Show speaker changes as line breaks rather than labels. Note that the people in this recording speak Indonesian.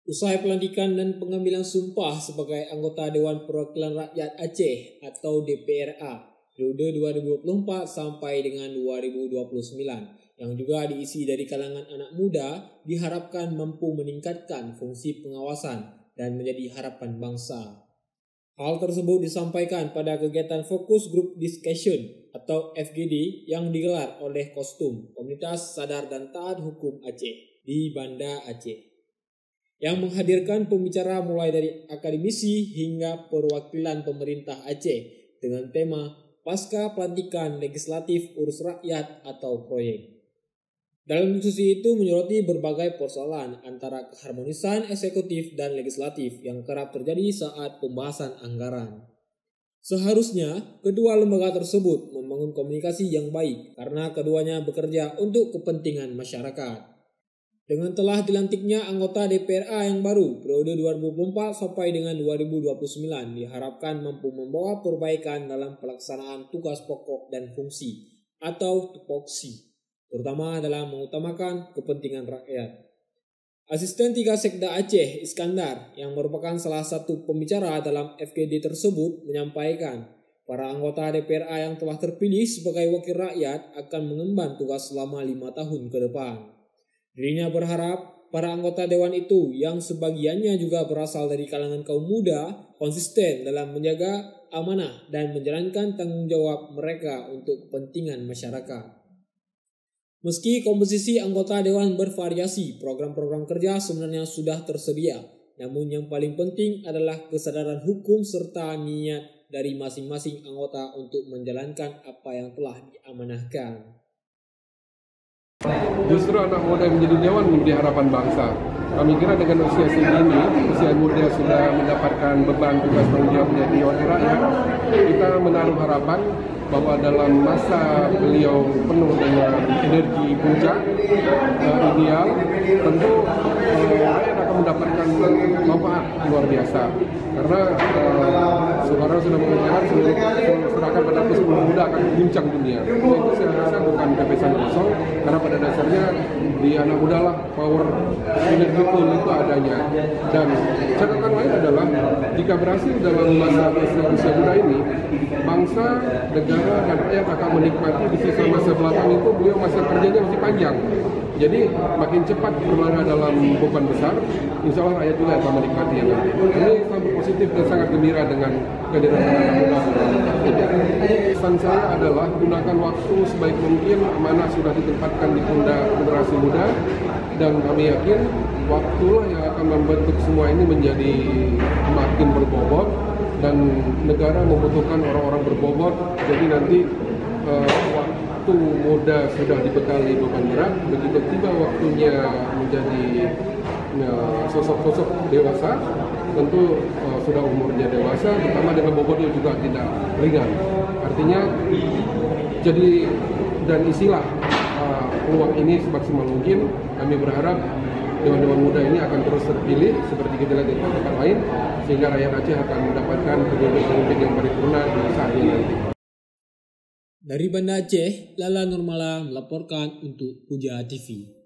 Usai pelantikan dan pengambilan sumpah sebagai anggota Dewan Perwakilan Rakyat Aceh atau DPRA periode 2024 sampai dengan 2029 yang juga diisi dari kalangan anak muda diharapkan mampu meningkatkan fungsi pengawasan dan menjadi harapan bangsa. Hal tersebut disampaikan pada kegiatan Focus Group Discussion atau FGD yang digelar oleh Kostum Komunitas Sadar dan Taat Hukum Aceh di Banda Aceh, yang menghadirkan pembicara mulai dari akademisi hingga perwakilan pemerintah Aceh dengan tema Pasca Pelantikan Legislatif Urus Rakyat atau Proyek. Dalam diskusi itu menyoroti berbagai persoalan antara keharmonisan eksekutif dan legislatif yang kerap terjadi saat pembahasan anggaran. Seharusnya kedua lembaga tersebut membangun komunikasi yang baik karena keduanya bekerja untuk kepentingan masyarakat. Dengan telah dilantiknya anggota DPRA yang baru periode 2024 sampai dengan 2029 diharapkan mampu membawa perbaikan dalam pelaksanaan tugas pokok dan fungsi atau tupoksi, terutama dalam mengutamakan kepentingan rakyat. Asisten 3 Sekda Aceh Iskandar yang merupakan salah satu pembicara dalam FGD tersebut menyampaikan para anggota DPRA yang telah terpilih sebagai wakil rakyat akan mengemban tugas selama 5 tahun ke depan. Dirinya berharap para anggota dewan itu yang sebagiannya juga berasal dari kalangan kaum muda konsisten dalam menjaga amanah dan menjalankan tanggung jawab mereka untuk kepentingan masyarakat. Meski komposisi anggota dewan bervariasi, program-program kerja sebenarnya sudah tersedia. Namun yang paling penting adalah kesadaran hukum serta niat dari masing-masing anggota untuk menjalankan apa yang telah diamanahkan.
Justru anak muda yang menjadi dewan menjadi harapan bangsa. Kami kira dengan usia segini, usia muda sudah mendapatkan beban tugas tanggung jawab menjadi wakil rakyat, kita menaruh harapan bahwa dalam masa beliau penuh dengan energi puncak ideal, tentu rakyat akan mendapatkan manfaat luar biasa. Karena sekarang sudah mengatakan serahkan pada psikologi muda akan guncang dunia. Itu saya rasa bukan kebesaran kosong, karena pada dasarnya di anak muda lah power energi itu adanya. Dan catatan lain adalah jika berhasil dalam masa usia muda ini, bangsa, negara dan rakyat akan menikmati di sisa masa belakang itu beliau masa kerjanya masih panjang. Jadi makin cepat berlana dalam beban besar, insya Allah rakyat juga akan menikmati yang nanti. Ini sangat positif dan sangat gembira dengan kehadiran anak muda. Pesan saya adalah gunakan waktu sebaik mungkin, amanah sudah ditempatkan di pundak generasi muda, dan kami yakin waktulah yang akan membentuk semua ini menjadi makin berbobot, dan negara membutuhkan orang-orang berbobot. Jadi nanti waktu muda sudah dibekali beban berat, begitu tiba waktunya menjadi sosok-sosok dewasa, tentu sudah umurnya dewasa, terutama dengan bobotnya juga tidak ringan. Artinya jadi dan isilah peluang ini semaksimal mungkin. Kami berharap dewan-dewan muda ini akan terus terpilih seperti kita lihat di tempat lain, sehingga rakyat Aceh akan mendapatkan pemimpin yang paripurna di saat ini nanti.
Dari Banda Aceh, Lala Nurmala melaporkan untuk Puja TV.